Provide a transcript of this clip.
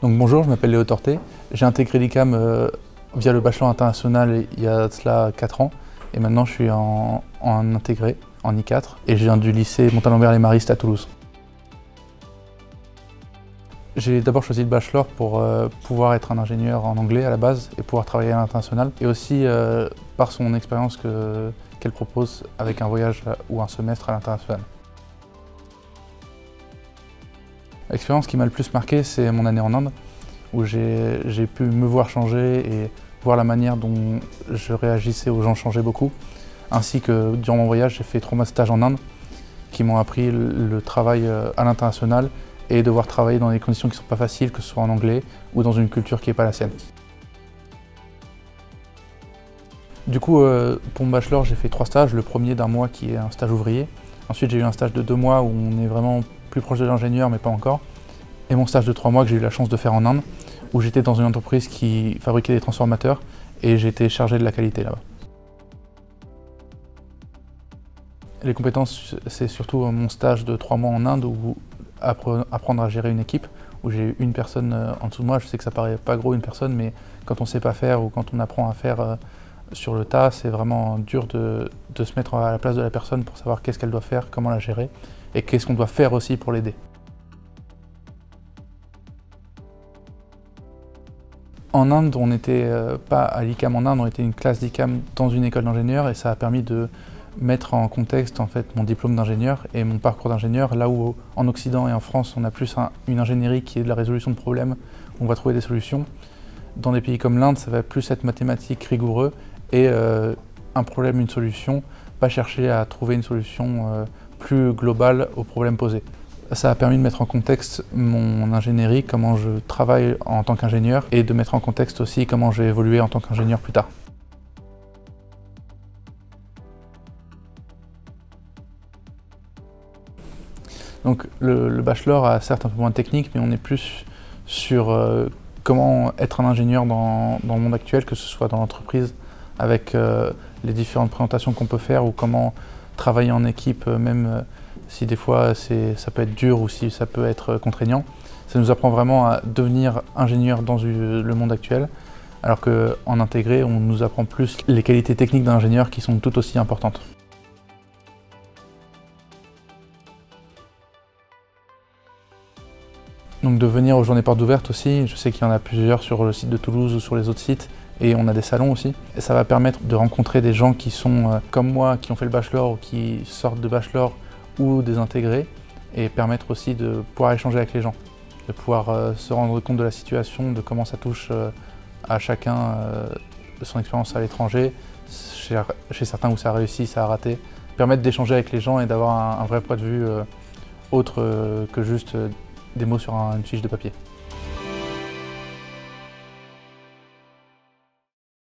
Donc bonjour, je m'appelle Léo Torté. J'ai intégré l'ICAM via le bachelor international il y a cela 4 ans. Et maintenant je suis en intégré, en I4. Et je viens du lycée Montalembert-les-Maristes à Toulouse. J'ai d'abord choisi le bachelor pour pouvoir être un ingénieur en anglais à la base et pouvoir travailler à l'international. Et aussi par son expérience qu'elle propose avec un voyage ou un semestre à l'international. L'expérience qui m'a le plus marqué, c'est mon année en Inde, où j'ai pu me voir changer et voir la manière dont je réagissais aux gens changer beaucoup. Ainsi que durant mon voyage, j'ai fait 3 mois de stage en Inde qui m'ont appris le travail à l'international et devoir travailler dans des conditions qui ne sont pas faciles, que ce soit en anglais ou dans une culture qui n'est pas la sienne. Du coup, pour mon bachelor, j'ai fait 3 stages. Le premier d'1 mois qui est un stage ouvrier. Ensuite, j'ai eu un stage de 2 mois où on est vraiment plus proche de l'ingénieur, mais pas encore. Et mon stage de 3 mois que j'ai eu la chance de faire en Inde, où j'étais dans une entreprise qui fabriquait des transformateurs et j'étais chargé de la qualité là-bas. Les compétences, c'est surtout mon stage de 3 mois en Inde où apprendre à gérer une équipe, où j'ai une personne en dessous de moi. Je sais que ça paraît pas gros une personne, mais quand on ne sait pas faire ou quand on apprend à faire sur le tas, c'est vraiment dur de se mettre à la place de la personne pour savoir qu'est-ce qu'elle doit faire, comment la gérer et qu'est-ce qu'on doit faire aussi pour l'aider. En Inde, on n'était pas à l'ICAM en Inde, on était une classe d'ICAM dans une école d'ingénieur et ça a permis de mettre en contexte en fait mon diplôme d'ingénieur et mon parcours d'ingénieur, là où en Occident et en France on a plus une ingénierie qui est de la résolution de problèmes, où on va trouver des solutions. Dans des pays comme l'Inde, ça va plus être mathématique rigoureux et un problème, une solution, pas chercher à trouver une solution plus globale aux problèmes posés. Ça a permis de mettre en contexte mon ingénierie, comment je travaille en tant qu'ingénieur et de mettre en contexte aussi comment j'ai évolué en tant qu'ingénieur plus tard. Donc le bachelor a certes un peu moins de technique, mais on est plus sur comment être un ingénieur dans le monde actuel, que ce soit dans l'entreprise, avec les différentes présentations qu'on peut faire ou comment travailler en équipe, même si des fois ça peut être dur ou si ça peut être contraignant. Ça nous apprend vraiment à devenir ingénieur dans le monde actuel, alors qu'en intégré, on nous apprend plus les qualités techniques d'un ingénieur qui sont tout aussi importantes. Donc de venir aux journées portes ouvertes aussi, je sais qu'il y en a plusieurs sur le site de Toulouse ou sur les autres sites, et on a des salons aussi. Et ça va permettre de rencontrer des gens qui sont comme moi, qui ont fait le bachelor ou qui sortent de bachelor ou des intégrés, et permettre aussi de pouvoir échanger avec les gens, de pouvoir se rendre compte de la situation, de comment ça touche à chacun de son expérience à l'étranger, chez certains où ça a réussi, ça a raté. Permettre d'échanger avec les gens et d'avoir un vrai point de vue autre que juste des mots sur une fiche de papier.